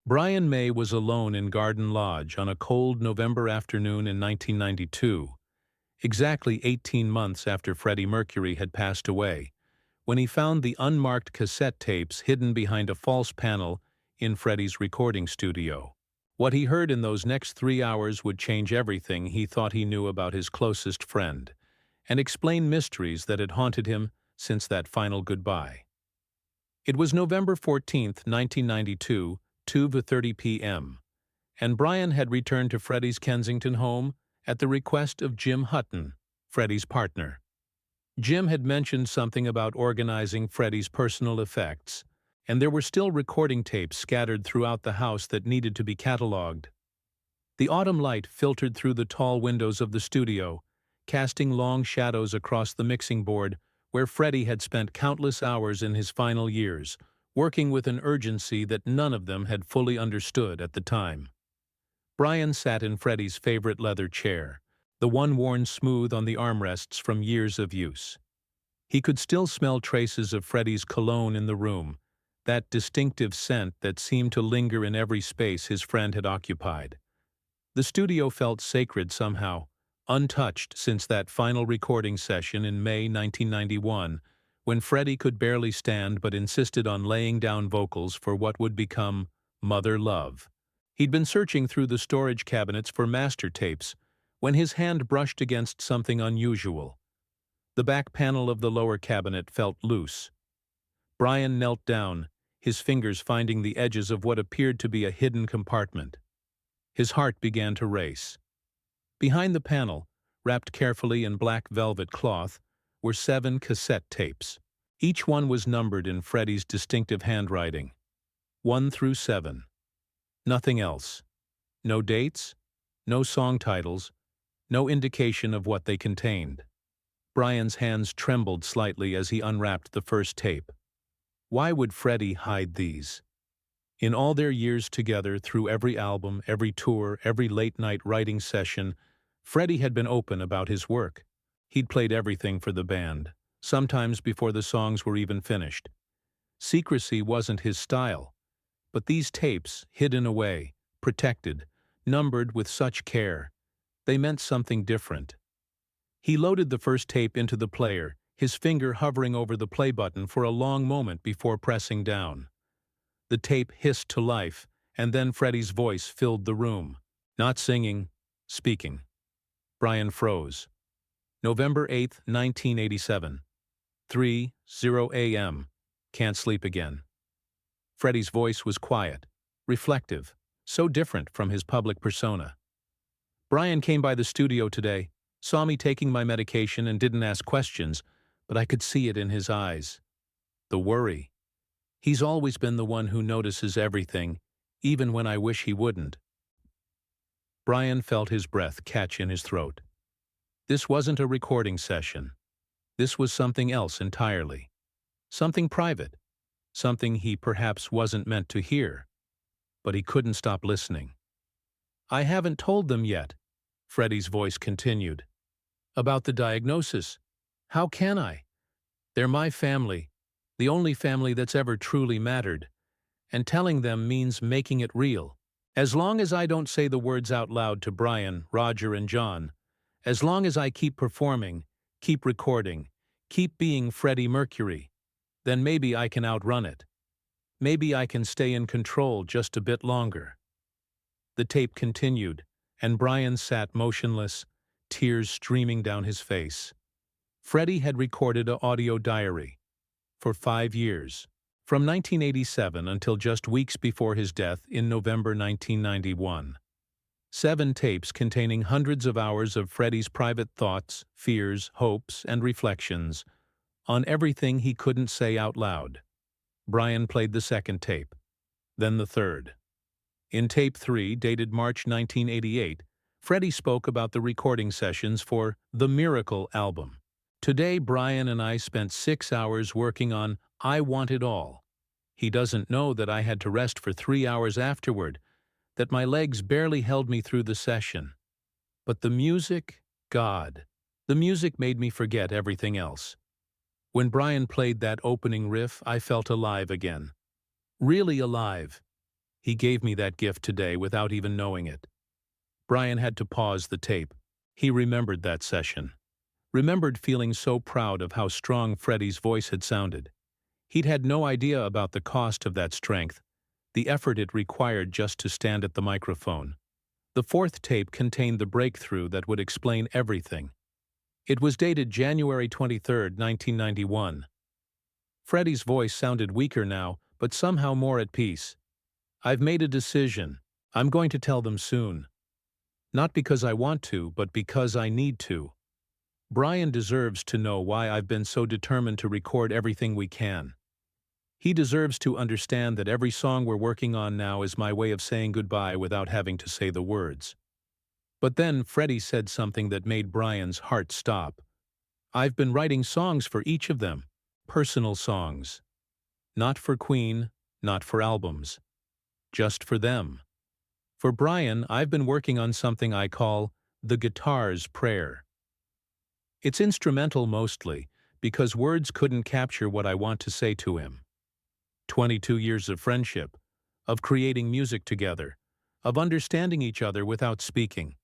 Brian May was alone in Garden Lodge on a cold November afternoon in 1992, exactly 18 months after Freddie Mercury had passed away, when he found the unmarked cassette tapes hidden behind a false panel in Freddie's recording studio. What he heard in those next 3 hours would change everything he thought he knew about his closest friend, and explain mysteries that had haunted him since that final goodbye. It was November 14th, 1992, 2:30 p.m., and Brian had returned to Freddie's Kensington home at the request of Jim Hutton, Freddie's partner. Jim had mentioned something about organizing Freddie's personal effects, and there were still recording tapes scattered throughout the house that needed to be cataloged. The autumn light filtered through the tall windows of the studio, casting long shadows across the mixing board where Freddie had spent countless hours in his final years, working with an urgency that none of them had fully understood at the time. Brian sat in Freddie's favorite leather chair, the one worn smooth on the armrests from years of use. He could still smell traces of Freddie's cologne in the room, that distinctive scent that seemed to linger in every space his friend had occupied. The studio felt sacred somehow, untouched since that final recording session in May 1991, when Freddie could barely stand but insisted on laying down vocals for what would become Mother Love. He'd been searching through the storage cabinets for master tapes when his hand brushed against something unusual. The back panel of the lower cabinet felt loose. Brian knelt down, his fingers finding the edges of what appeared to be a hidden compartment. His heart began to race. Behind the panel, wrapped carefully in black velvet cloth, were 7 cassette tapes. Each one was numbered in Freddie's distinctive handwriting, 1 through 7. Nothing else. No dates, no song titles, no indication of what they contained. Brian's hands trembled slightly as he unwrapped the first tape. Why would Freddie hide these? In all their years together, through every album, every tour, every late-night writing session, Freddie had been open about his work. He'd played everything for the band, sometimes before the songs were even finished. Secrecy wasn't his style, but these tapes, hidden away, protected, numbered with such care, they meant something different. He loaded the first tape into the player, his finger hovering over the play button for a long moment before pressing down. The tape hissed to life, and then Freddie's voice filled the room. Not singing, speaking. Brian froze. November 8, 1987. 3:00 a.m. Can't sleep again. Freddie's voice was quiet, reflective, so different from his public persona. Brian came by the studio today, saw me taking my medication and didn't ask questions, but I could see it in his eyes. The worry. He's always been the one who notices everything, even when I wish he wouldn't. Brian felt his breath catch in his throat. This wasn't a recording session. This was something else entirely. Something private. Something he perhaps wasn't meant to hear. But he couldn't stop listening. I haven't told them yet, Freddie's voice continued. About the diagnosis. How can I? They're my family, the only family that's ever truly mattered, and telling them means making it real. As long as I don't say the words out loud to Brian, Roger, and John, as long as I keep performing, keep recording, keep being Freddie Mercury, then maybe I can outrun it. Maybe I can stay in control just a bit longer. The tape continued, and Brian sat motionless, tears streaming down his face. Freddie had recorded an audio diary for 5 years, from 1987 until just weeks before his death in November 1991. 7 tapes containing hundreds of hours of Freddie's private thoughts, fears, hopes, and reflections on everything he couldn't say out loud. Brian played the second tape, then the third. In tape 3, dated March 1988, Freddie spoke about the recording sessions for The Miracle album. Today, Brian and I spent 6 hours working on I Want It All. He doesn't know that I had to rest for 3 hours afterward, that my legs barely held me through the session. But the music, God, the music made me forget everything else. When Brian played that opening riff, I felt alive again. Really alive. He gave me that gift today without even knowing it. Brian had to pause the tape. He remembered that session. Remembered feeling so proud of how strong Freddie's voice had sounded. He'd had no idea about the cost of that strength, the effort it required just to stand at the microphone. The fourth tape contained the breakthrough that would explain everything. It was dated January 23, 1991. Freddie's voice sounded weaker now, but somehow more at peace. "I've made a decision. I'm going to tell them soon. Not because I want to, but because I need to. Brian deserves to know why I've been so determined to record everything we can. He deserves to understand that every song we're working on now is my way of saying goodbye without having to say the words." But then Freddie said something that made Brian's heart stop. "I've been writing songs for each of them. Personal songs. Not for Queen, not for albums. Just for them. For Brian, I've been working on something I call the guitar's prayer. It's instrumental mostly, because words couldn't capture what I want to say to him. 22 years of friendship, of creating music together, of understanding each other without speaking.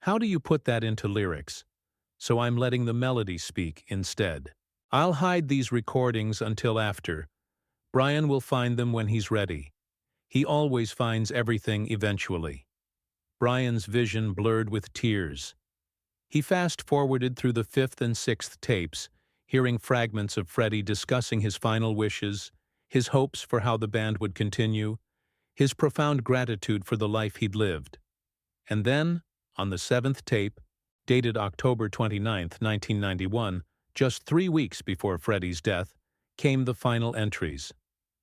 How do you put that into lyrics? So I'm letting the melody speak instead. I'll hide these recordings until after. Brian will find them when he's ready. He always finds everything eventually." Brian's vision blurred with tears. He fast-forwarded through the fifth and sixth tapes, hearing fragments of Freddie discussing his final wishes, his hopes for how the band would continue, his profound gratitude for the life he'd lived. And then, on the seventh tape, dated October 29, 1991, just 3 weeks before Freddie's death, came the final entries.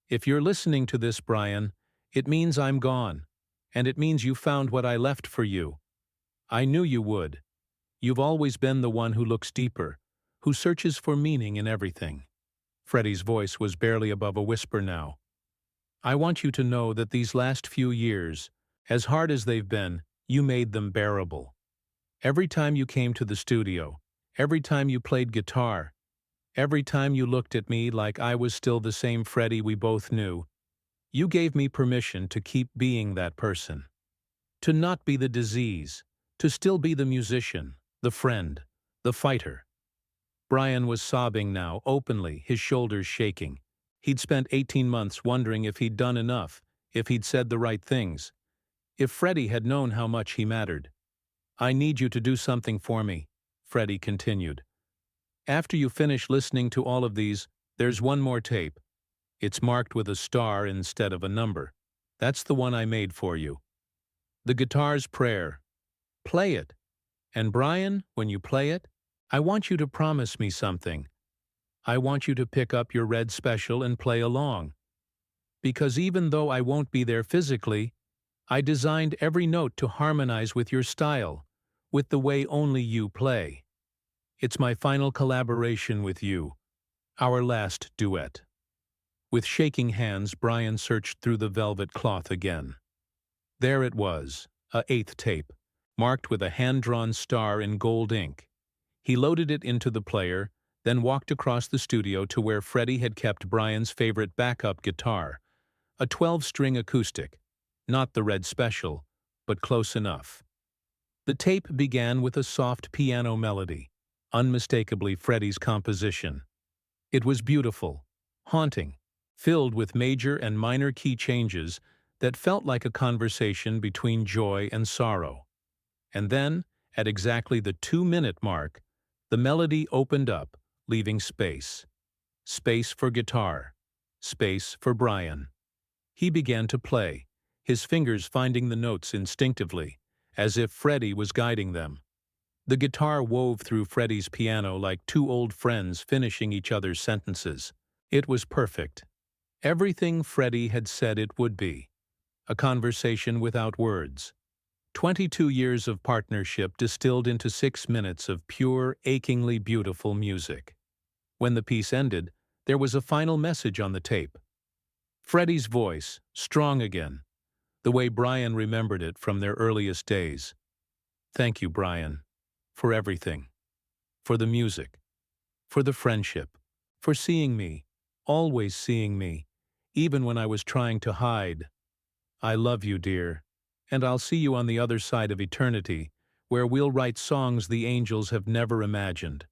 "If you're listening to this, Brian, it means I'm gone, and it means you found what I left for you. I knew you would. You've always been the one who looks deeper, who searches for meaning in everything." Freddie's voice was barely above a whisper now. "I want you to know that these last few years, as hard as they've been, you made them bearable. Every time you came to the studio, every time you played guitar, every time you looked at me like I was still the same Freddie we both knew, you gave me permission to keep being that person. To not be the disease, to still be the musician, the friend, the fighter." Brian was sobbing now, openly, his shoulders shaking. He'd spent 18 months wondering if he'd done enough, if he'd said the right things, if Freddie had known how much he mattered. "I need you to do something for me," Freddie continued. "After you finish listening to all of these, there's one more tape. It's marked with a star instead of a number. That's the one I made for you. The Guitar's Prayer. Play it. And Brian, when you play it, I want you to promise me something. I want you to pick up your red special and play along. Because even though I won't be there physically, I designed every note to harmonize with your style, with the way only you play. It's my final collaboration with you, our last duet." With shaking hands, Brian searched through the velvet cloth again. There it was, a 8th tape, marked with a hand-drawn star in gold ink. He loaded it into the player, then walked across the studio to where Freddie had kept Brian's favorite backup guitar, a 12-string acoustic, not the red special, but close enough. The tape began with a soft piano melody, unmistakably Freddie's composition. It was beautiful, haunting, filled with major and minor key changes that felt like a conversation between joy and sorrow. And then, at exactly the 2-minute mark, the melody opened up, leaving space. Space for guitar. Space for Brian. He began to play, his fingers finding the notes instinctively, as if Freddie was guiding them. The guitar wove through Freddie's piano like two old friends finishing each other's sentences. It was perfect. Everything Freddie had said it would be. A conversation without words. 22 years of partnership distilled into 6 minutes of pure, achingly beautiful music. When the piece ended, there was a final message on the tape. Freddie's voice, strong again, the way Brian remembered it from their earliest days. "Thank you, Brian, for everything. For the music. For the friendship. For seeing me, always seeing me, even when I was trying to hide. I love you, dear. And I'll see you on the other side of eternity, where we'll write songs the angels have never imagined.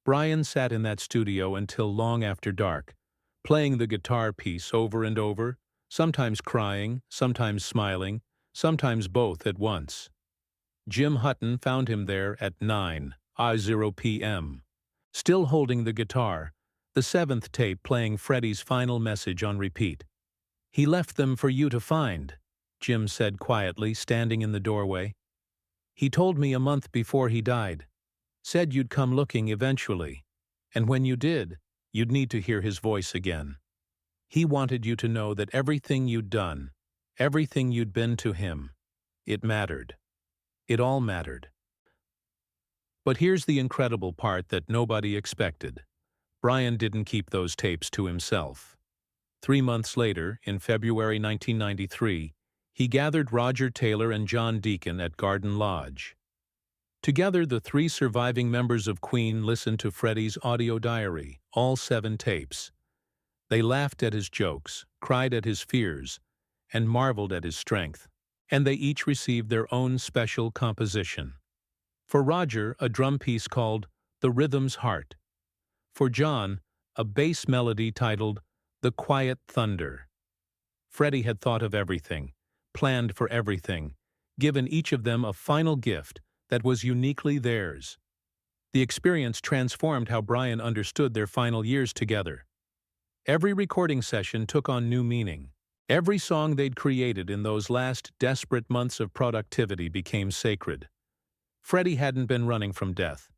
Brian sat in that studio until long after dark, playing the guitar piece over and over, sometimes crying, sometimes smiling, sometimes both at once. Jim Hutton found him there at 9:00 p.m., still holding the guitar, the seventh tape playing Freddie's final message on repeat. "He left them for you to find," Jim said quietly, standing in the doorway. "He told me a month before he died. Said you'd come looking eventually. And when you did, you'd need to hear his voice again. He wanted you to know that everything you'd done, everything you'd been to him, it mattered. It all mattered." But here's the incredible part that nobody expected. Brian didn't keep those tapes to himself. 3 months later, in February 1993, he gathered Roger Taylor and John Deacon at Garden Lodge. Together, the 3 surviving members of Queen listened to Freddie's audio diary, all 7 tapes. They laughed at his jokes, cried at his fears, and marveled at his strength. And they each received their own special composition. For Roger, a drum piece called "The Rhythm's Heart." For John, a bass melody titled "The Quiet Thunder." Freddie had thought of everything, planned for everything, given each of them a final gift that was uniquely theirs. The experience transformed how Brian understood their final years together. Every recording session took on new meaning. Every song they'd created in those last desperate months of productivity became sacred. Freddie hadn't been running from death.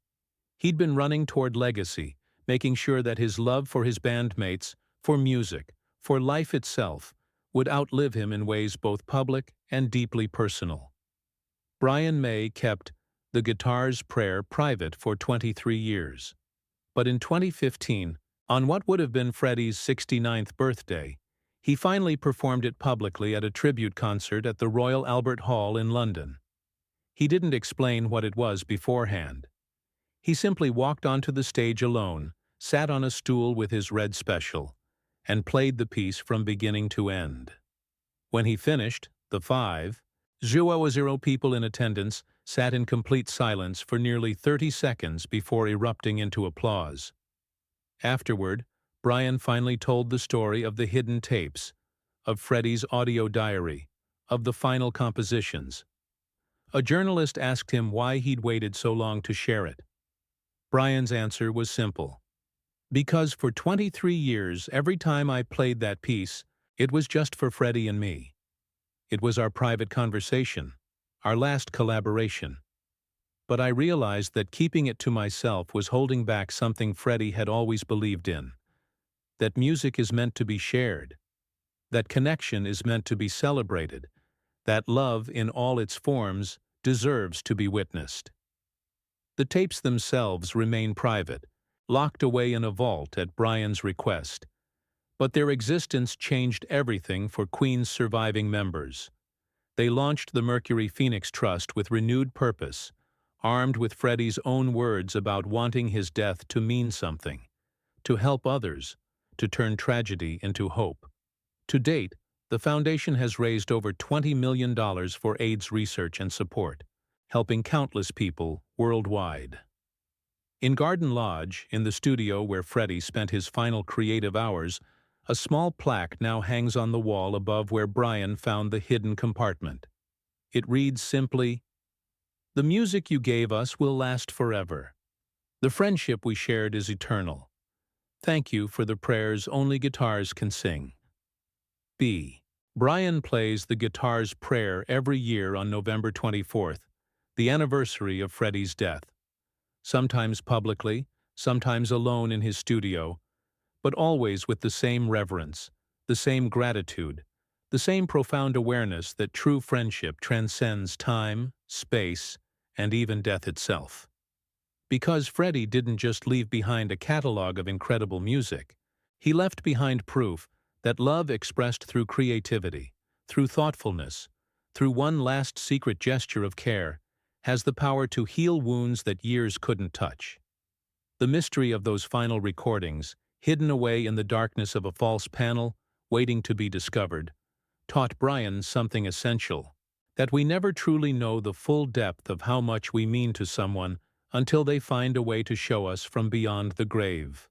He'd been running toward legacy, making sure that his love for his bandmates, for music, for life itself, would outlive him in ways both public and deeply personal. Brian May kept "The Guitar's Prayer" private for 23 years. But in 2015, on what would have been Freddie's 69th birthday, he finally performed it publicly at a tribute concert at the Royal Albert Hall in London. He didn't explain what it was beforehand. He simply walked onto the stage alone, sat on a stool with his red special, and played the piece from beginning to end. When he finished, the 5,000 people in attendance sat in complete silence for nearly 30 seconds before erupting into applause. Afterward, Brian finally told the story of the hidden tapes, of Freddie's audio diary, of the final compositions. A journalist asked him why he'd waited so long to share it. Brian's answer was simple. "Because for 23 years, every time I played that piece, it was just for Freddie and me. It was our private conversation, our last collaboration. But I realized that keeping it to myself was holding back something Freddie had always believed in. That music is meant to be shared. That connection is meant to be celebrated. That love, in all its forms, deserves to be witnessed." The tapes themselves remain private, locked away in a vault at Brian's request. But their existence changed everything for Queen's surviving members. They launched the Mercury Phoenix Trust with renewed purpose, armed with Freddie's own words about wanting his death to mean something, to help others, to turn tragedy into hope. To date, the foundation has raised over $20 million for AIDS research and support, helping countless people worldwide. In Garden Lodge, in the studio where Freddie spent his final creative hours, a small plaque now hangs on the wall above where Brian found the hidden compartment. It reads simply, "The music you gave us will last forever. The friendship we shared is eternal. Thank you for the prayers only guitars can sing." B. Brian plays The Guitar's Prayer every year on November 24th, the anniversary of Freddie's death. Sometimes publicly, sometimes alone in his studio, but always with the same reverence, the same gratitude, the same profound awareness that true friendship transcends time, space, and even death itself. Because Freddie didn't just leave behind a catalog of incredible music, he left behind proof that love expressed through creativity, through thoughtfulness, through one last secret gesture of care, has the power to heal wounds that years couldn't touch. The mystery of those final recordings, hidden away in the darkness of a false panel, waiting to be discovered, taught Brian something essential, that we never truly know the full depth of how much we mean to someone until they find a way to show us from beyond the grave.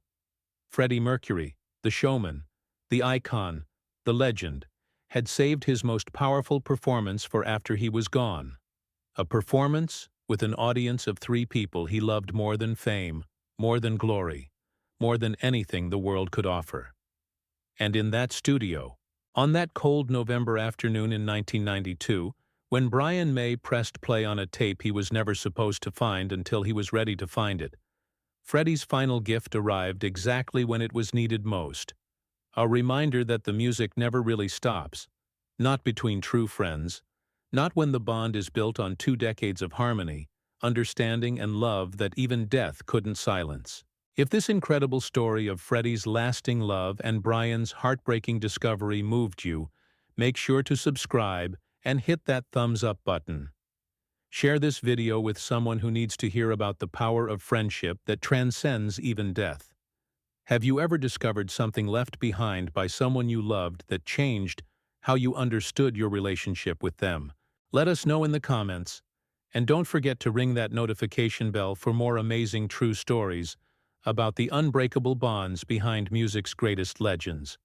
Freddie Mercury, the showman, the icon, the legend, had saved his most powerful performance for after he was gone. A performance with an audience of 3 people he loved more than fame, more than glory, more than anything the world could offer. And in that studio, on that cold November afternoon in 1992, when Brian May pressed play on a tape he was never supposed to find until he was ready to find it, Freddie's final gift arrived exactly when it was needed most. A reminder that the music never really stops, not between true friends, not when the bond is built on 2 decades of harmony, understanding and love that even death couldn't silence. If this incredible story of Freddie's lasting love and Brian's heartbreaking discovery moved you, make sure to subscribe and hit that thumbs up button. Share this video with someone who needs to hear about the power of friendship that transcends even death. Have you ever discovered something left behind by someone you loved that changed how you understood your relationship with them? Let us know in the comments. And don't forget to ring that notification bell for more amazing true stories about the unbreakable bonds behind music's greatest legends.